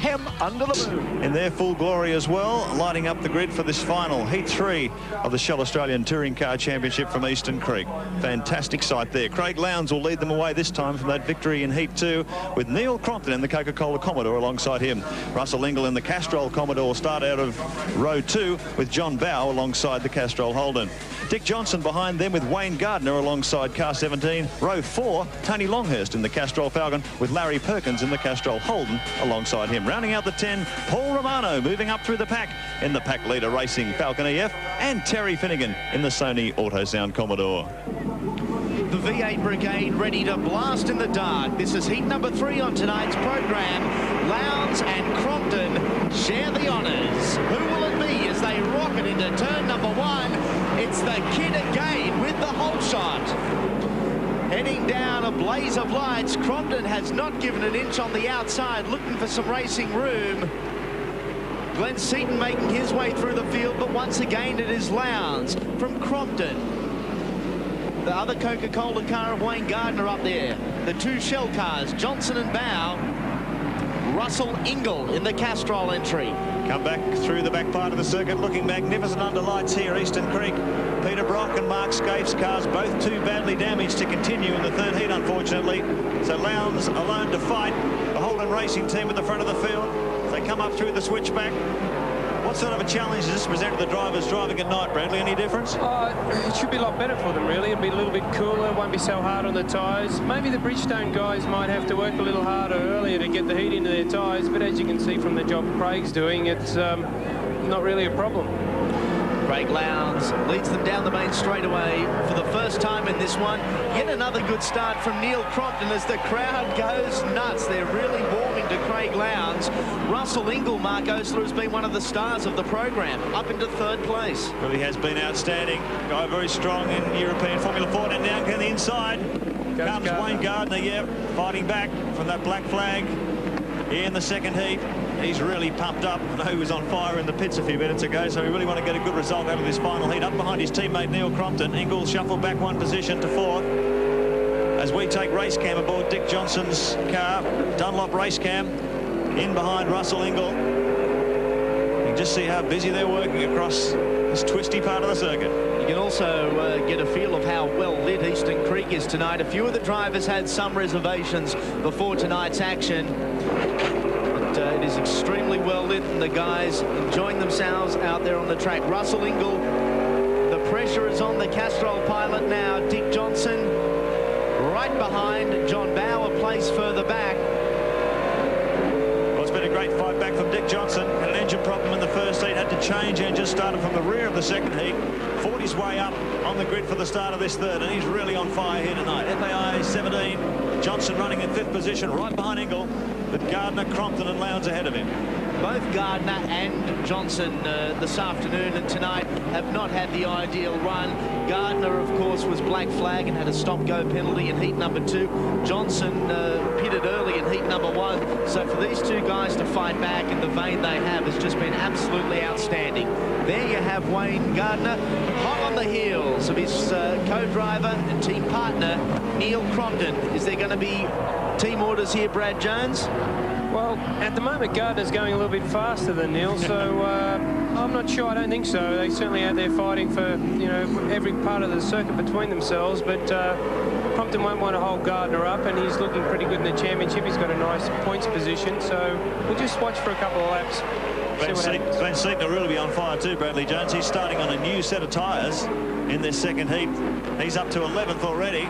Him under the moon. In their full glory as well, lighting up the grid for this final Heat 3 of the Shell Australian Touring Car Championship from Eastern Creek. Fantastic sight there. Craig Lowndes will lead them away this time from that victory in Heat 2, with Neil Crompton in the Coca-Cola Commodore alongside him. Russell Ingall in the Castrol Commodore start out of row 2 with John Bowe alongside the Castrol Holden. Dick Johnson behind them with Wayne Gardner alongside car 17. Row 4, Tony Longhurst in the Castrol Falcon with Larry Perkins in the Castrol Holden alongside him. Rounding out the 10, Paul Romano moving up through the pack in the pack leader racing Falcon EF, and Terry Finnegan in the Sony AutoSound Commodore. The V8 Brigade ready to blast in the dark. This is heat number 3 on tonight's program. Lowndes and Crompton share the honours. Who will it be as they rocket into turn number 1? It's the kid again with the whole shot. Heading down a blaze of lights. Crompton has not given an inch on the outside, looking for some racing room. Glenn Seaton making his way through the field, but once again it is Lowndes from Crompton. The other Coca-Cola car of Wayne Gardner up there. The two Shell cars, Johnson and Bowe. Russell Ingall in the Castrol entry. Come back through the back part of the circuit, looking magnificent under lights here, Eastern Creek. Peter Brock and Mark Scaife's cars, both too badly damaged to continue in the third heat, unfortunately. So Lowndes alone to fight. The Holden Racing team at the front of the field. They come up through the switchback. What sort of a challenge does this present to the drivers driving at night, Bradley? Any difference? It should be a lot better for them, really. It'll be a little bit cooler, won't be so hard on the tyres. Maybe the Bridgestone guys might have to work a little harder earlier to get the heat into their tyres, but as you can see from the job Craig's doing, it's not really a problem. Craig Lowndes leads them down the main straightaway for the first time in this one. Yet another good start from Neil Crompton as the crowd goes nuts. They're really warming to Craig Lowndes. Russell Ingall, Mark Osler, has been one of the stars of the program, up into third place. Really has been outstanding. Guy very strong in European Formula 4, and now on the inside comes Wayne Gardner, fighting back from that black flag here in the second heat. He's really pumped up. I know he was on fire in the pits a few minutes ago, so we really want to get a good result out of this final heat. Up behind his teammate Neil Crompton. Ingall shuffled back one position to 4th. As we take race cam aboard Dick Johnson's car, Dunlop race cam, in behind Russell Ingall. You can just see how busy they're working across this twisty part of the circuit. You can also get a feel of how well lit Eastern Creek is tonight. A few of the drivers had some reservations before tonight's action. It is extremely well lit, and the guys enjoying themselves out there on the track. Russell Ingall, the pressure is on the Castrol pilot now. Dick Johnson right behind John Bowe, a place further back. Well, it's been a great fight back from Dick Johnson. Had an engine problem in the first heat, had to change engine, started from the rear of the second heat, fought his way up on the grid for the start of this third, and he's really on fire here tonight. FAI 17, Johnson running in 5th position, right behind Ingall, with Gardner, Crompton and Lowndes ahead of him. Both Gardner and Johnson this afternoon and tonight have not had the ideal run. Gardner, of course, was black flag and had a stop-go penalty in heat number 2. Johnson pitted early in heat number 1. So for these two guys to fight back in the vein they have has just been absolutely outstanding. There you have Wayne Gardner, hot on the heels of his co-driver and team partner, Neil Crompton. Is there going to be team orders here, Brad Jones? Well, at the moment, Gardner's going a little bit faster than Neil, so I'm not sure. I don't think so. They certainly out there fighting for, you know, every part of the circuit between themselves, but Crompton won't want to hold Gardner up, and he's looking pretty good in the championship. He's got a nice points position, so we'll just watch for a couple of laps. Glenn Seaton will really be on fire too, Bradley Jones. He's starting on a new set of tyres in this second heat. He's up to 11th already.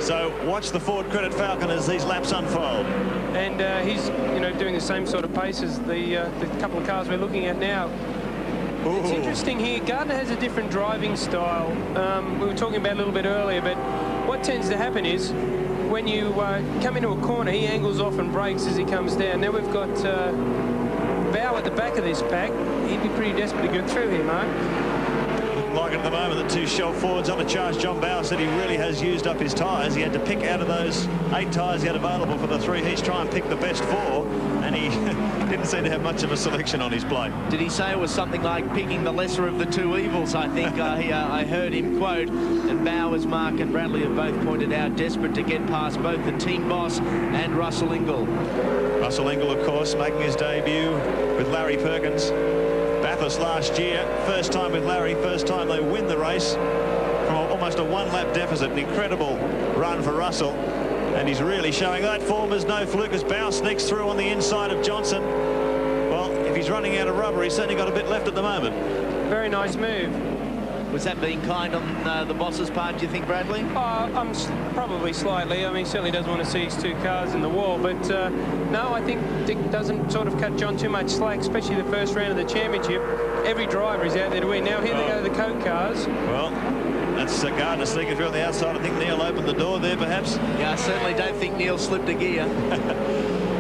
So watch the Ford Credit Falcon as these laps unfold. And he's, you know, doing the same sort of pace as the couple of cars we're looking at now. Ooh. It's interesting here. Gardner has a different driving style. We were talking about it a little bit earlier, but what tends to happen is when you come into a corner, he angles off and brakes as he comes down. Now we've got Bowe at the back of this pack. He'd be pretty desperate to get through here, Mark. Like at the moment, the two Shell Fords on the charge. John Bowe said he really has used up his tyres. He had to pick out of those 8 tyres he had available for the 3 heats, try and pick the best 4, and he didn't doesn't seem to have much of a selection on his plate. Did he say it was something like picking the lesser of the two evils? I think I heard him quote. And Bowers, Mark and Bradley have both pointed out, desperate to get past both the team boss and Russell Ingall. Russell Ingall, of course, making his debut with Larry Perkins. Bathurst last year, first time with Larry, first time they win the race from almost a one-lap deficit. An incredible run for Russell, and he's really showing that form is no fluke as Bow sneaks through on the inside of Johnson. Well, if he's running out of rubber, he's certainly got a bit left at the moment. Very nice move. Was that being kind on the boss's part, do you think, Bradley? Probably slightly. I mean, he certainly doesn't want to see his two cars in the wall. But no, I think Dick doesn't sort of cut John too much slack, especially the first round of the championship. Every driver is out there to win. Now, here they go, the Coke cars. Well, that's Gardner sneaking through on the outside. I think Neil opened the door there, perhaps. Yeah, I certainly don't think Neil slipped a gear.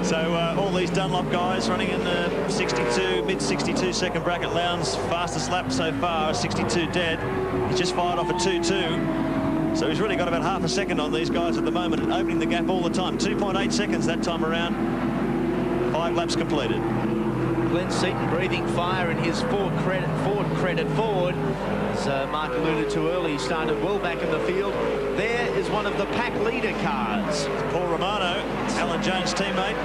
So all these Dunlop guys running in the mid-62 second bracket. Lowndes fastest lap so far, 62 dead. He's just fired off a 2-2. So he's really got about half a second on these guys at the moment, and opening the gap all the time. 2.8 seconds that time around. 5 laps completed. Glenn Seaton breathing fire in his Ford credit forward. As Mark alluded to early, he started well back in the field. There is one of the pack leader cars. Paul Romano, Alan Jones' teammate.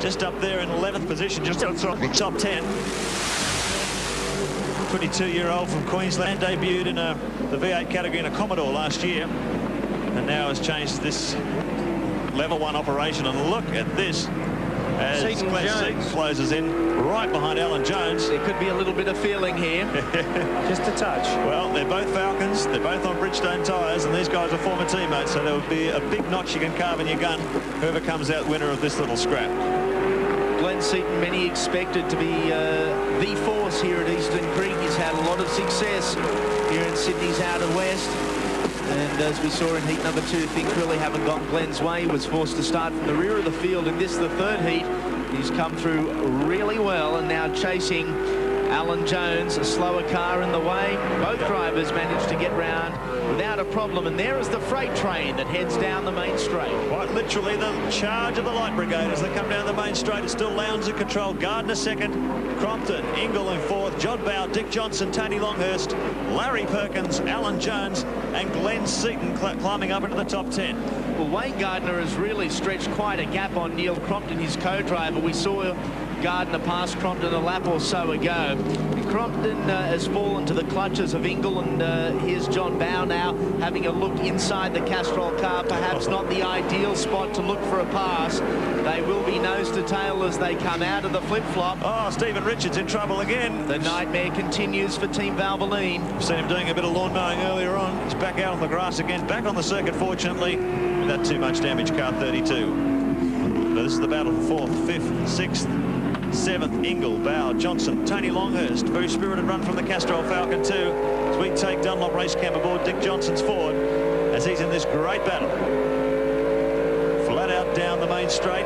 Just up there in 11th position, just outside the top 10. 22-year-old from Queensland, debuted in the V8 category in a Commodore last year, and now has changed to this level 1 operation. And look at this as Seaton closes in right behind Alan Jones. There could be a little bit of feeling here. Just a touch. Well, they're both Falcons. They're both on Bridgestone tyres, and these guys are former teammates, so there will be a big notch you can carve in your gun, whoever comes out winner of this little scrap. Glenn Seaton, many expected to be the force here at Eastern Creek. He's had a lot of success here in Sydney's outer west. And as we saw in heat number 2, things really haven't gone Glenn's way. He was forced to start from the rear of the field in this, the third heat. He's come through really well, and now chasing Alan Jones, a slower car in the way. Both drivers managed to get round without a problem, and there is the freight train that heads down the main straight. Quite literally the charge of the light brigade as they come down the main straight. It's still Lowndes in control, Gardner second, Crompton, Ingall in fourth, John Bow, Dick Johnson, Tony Longhurst, Larry Perkins, Alan Jones and Glenn Seaton climbing up into the top 10. Well, Wayne Gardner has really stretched quite a gap on Neil Crompton, his co-driver. We saw Gardner pass Crompton a lap or so ago. Crompton has fallen to the clutches of Ingall, and here's John Bow now having a look inside the Castrol car. Perhaps not the ideal spot to look for a pass. They will be nose to tail as they come out of the flip-flop. Oh, Stephen Richards in trouble again. The nightmare continues for Team Valvoline. I've seen him doing a bit of lawn mowing earlier on. He's back out on the grass again, back on the circuit, fortunately, without too much damage, car 32. So this is the battle for 4th, 5th, 6th, 7th, Ingall, Bow, Johnson, Tony Longhurst. Very spirited run from the Castrol Falcon too, as we take Dunlop Race Camp aboard Dick Johnson's Ford as he's in this great battle. Flat out down the main straight,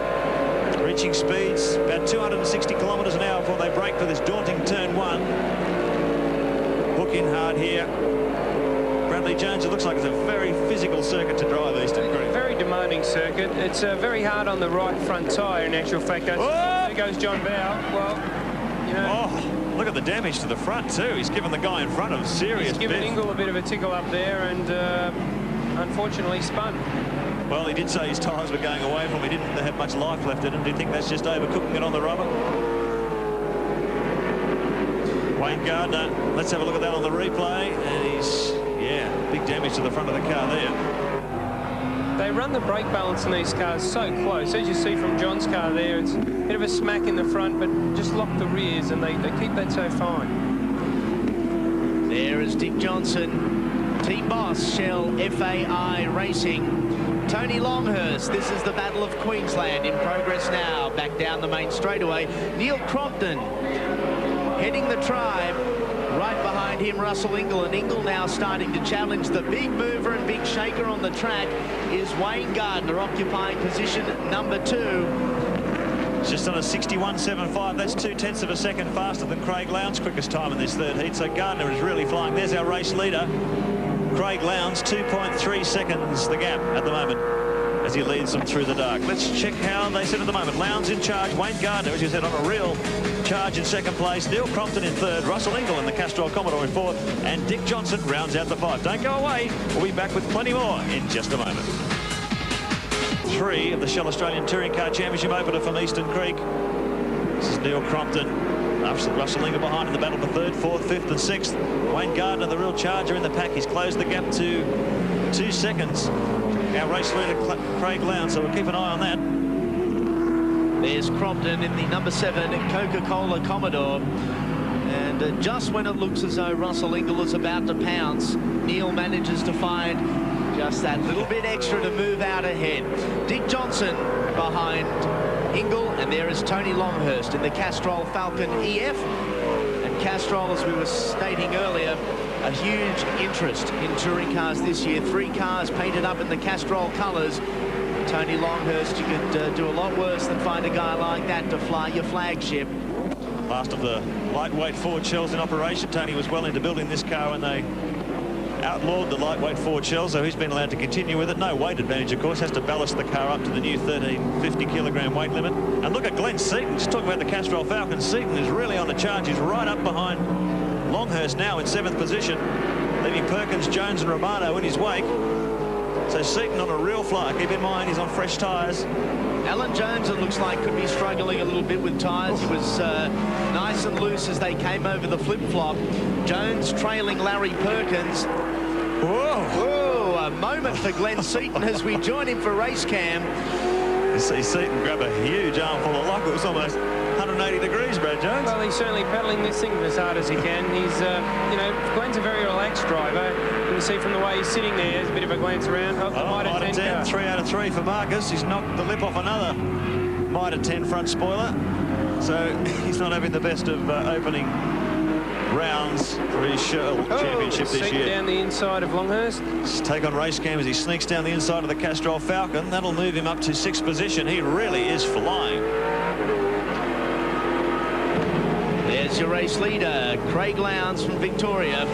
reaching speeds about 260 kilometres an hour before they break for this daunting turn 1. Hook in hard here. Bradley Jones, it looks like it's a very physical circuit to drive Eastern Creek. Very demanding circuit. It's very hard on the right front tyre, in actual fact. There goes John Bow. Well, you know. Oh, look at the damage to the front too. He's given the guy in front of serious. He's given Ingall a bit of a tickle up there, and unfortunately spun. Well, he did say his tyres were going away from him. He didn't have much life left in him. Do you think that's just overcooking it on the rubber? Wayne Gardner, let's have a look at that on the replay. And he's, yeah, big damage to the front of the car there. They run the brake balance in these cars so close. As you see from John's car there, it's a bit of a smack in the front, but just lock the rears, and they keep that so fine. There is Dick Johnson, team boss, Shell FAI Racing. Tony Longhurst, this is the Battle of Queensland in progress now. Back down the main straightaway. Neil Crompton heading the tribe. Right behind him, Russell Ingall, and Ingall now starting to challenge. The big mover and big shaker on the track is Wayne Gardner, occupying position number 2. Just on a 61.75. That's 0.2 of a second faster than Craig Lowndes' quickest time in this third heat. So Gardner is really flying. There's our race leader, Craig Lowndes, 2.3 seconds the gap at the moment. as he leads them through the dark. Let's check how they sit at the moment. Lowndes in charge. Wayne Gardner, as you said, on a real charge in second place. Neil Crompton in third. Russell Ingall in the Castrol Commodore in fourth. And Dick Johnson rounds out the five. Don't go away. We'll be back with plenty more in just a moment. 3 of the Shell Australian Touring Car Championship opener from Eastern Creek. This is Neil Crompton. Russell Ingall behind in the battle for third, fourth, fifth and sixth. Wayne Gardner, the real charger in the pack. He's closed the gap to 2 seconds. Our race leader, Craig Lowndes, so we'll keep an eye on that. There's Crompton in the number 7 Coca-Cola Commodore. And just when it looks as though Russell Ingall is about to pounce, Neil manages to find just that little bit extra to move out ahead. Dick Johnson behind Ingall, and there is Tony Longhurst in the Castrol Falcon EF. And Castrol, as we were stating earlier, a huge interest in touring cars this year. 3 cars painted up in the Castrol colours. Tony Longhurst, you could do a lot worse than find a guy like that to fly your flagship. Last of the lightweight Ford shells in operation. Tony was well into building this car when they outlawed the lightweight Ford shell, so he's been allowed to continue with it. No weight advantage, of course. Has to ballast the car up to the new 1350 kilogram weight limit. And look at Glenn Seaton. Just talking about the Castrol Falcon. Seaton is really on the charge. He's right up behind Longhurst now in 7th position, leaving Perkins, Jones and Romano in his wake. So Seaton on a real fly. Keep in mind he's on fresh tyres. Alan Jones, it looks like, could be struggling a little bit with tyres. He was nice and loose as they came over the flip-flop. Jones trailing Larry Perkins. Whoa! Whoa! A moment for Glenn Seaton as we join him for race cam. You see Seaton grab a huge armful of lock. It was almost 180 degrees, Brad Jones. Well, he's certainly pedaling this thing as hard as he can. He's, you know, Glenn's a very relaxed driver. You can see from the way he's sitting there, there's a bit of a glance around. Oh, Mitre 10, 3 out of 3 for Marcus. He's knocked the lip off another Mitre 10 front spoiler. So he's not having the best of opening rounds for his Shell Championship this year. Down the inside of Longhurst. Just take on race cam as he sneaks down the inside of the Castrol Falcon. That'll move him up to 6th position. He really is flying. There's your race leader, Craig Lowndes from Victoria.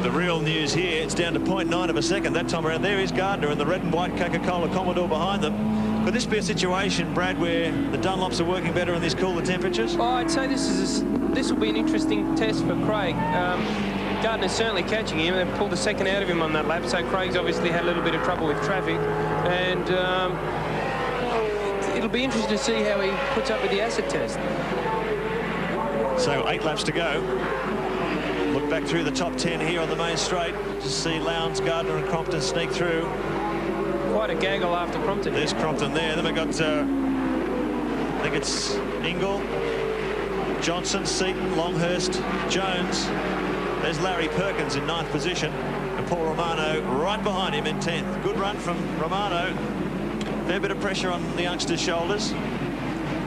The real news here, it's down to 0.9 of a second that time around. There is Gardner in the red and white Coca-Cola Commodore behind them. Could this be a situation, Brad, where the Dunlops are working better in these cooler temperatures? Oh, I'd say this will be an interesting test for Craig. Gardner's certainly catching him. They pulled a second out of him on that lap, so Craig's obviously had a little bit of trouble with traffic. And it'll be interesting to see how he puts up with the acid test. So 8 laps to go. Look back through the top 10 here on the main straight. Just see Lowndes, Gardner and Crompton sneak through. Quite a gaggle after Crompton. There's Crompton there. Then we've got, I think it's Ingall, Johnson, Seaton, Longhurst, Jones. There's Larry Perkins in 9th position. And Paul Romano right behind him in 10th. Good run from Romano. Fair bit of pressure on the youngster's shoulders.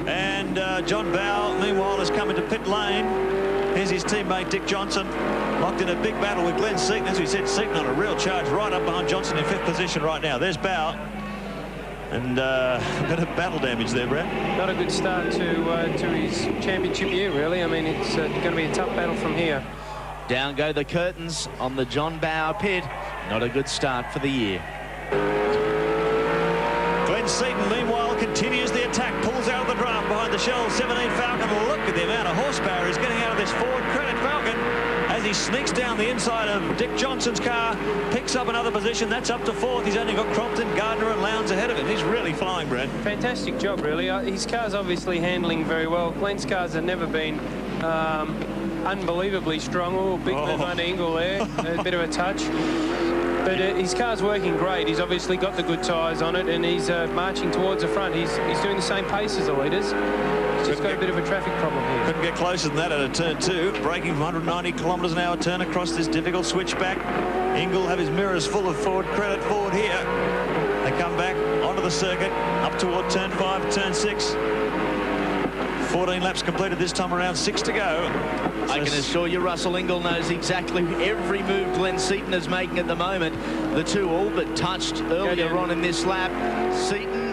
And John Bowe, meanwhile, has come into pit lane. Here's his teammate Dick Johnson, locked in a big battle with Glenn Seaton. As we said, Seaton on a real charge right up behind Johnson in 5th position right now. There's Bowe. And a bit of battle damage there, Brad. Not a good start to his championship year, really. I mean, it's going to be a tough battle from here. Down go the curtains on the John Bowe pit. Not a good start for the year. Glenn Seaton, meanwhile, continues the attack. Pulls out of the draft behind the Shell 17 Falcon. Look at the amount of horsepower he's getting out of this Ford Credit Falcon as he sneaks down the inside of Dick Johnson's car, picks up another position. That's up to 4th. He's only got Crompton, Gardner and Lowndes ahead of him. He's really flying, Brad. Fantastic job, really. His car's obviously handling very well. Glenn's cars have never been unbelievably strong. Oh, big move under Ingall there. A bit of a touch. But his car's working great. He's obviously got the good tyres on it, and he's marching towards the front. He's doing the same pace as the leaders. He's just got a bit of a traffic problem here. Couldn't get closer than that at a turn 2. Braking from 190 kilometres an hour turn across this difficult switchback. Ingall have his mirrors full of Ford Credit Ford here. They come back onto the circuit, up toward turn 5, turn 6. 14 laps completed this time around, 6 to go. I can assure you Russell Ingall knows exactly every move Glenn Seaton is making at the moment. The two all but touched earlier on in this lap. Seaton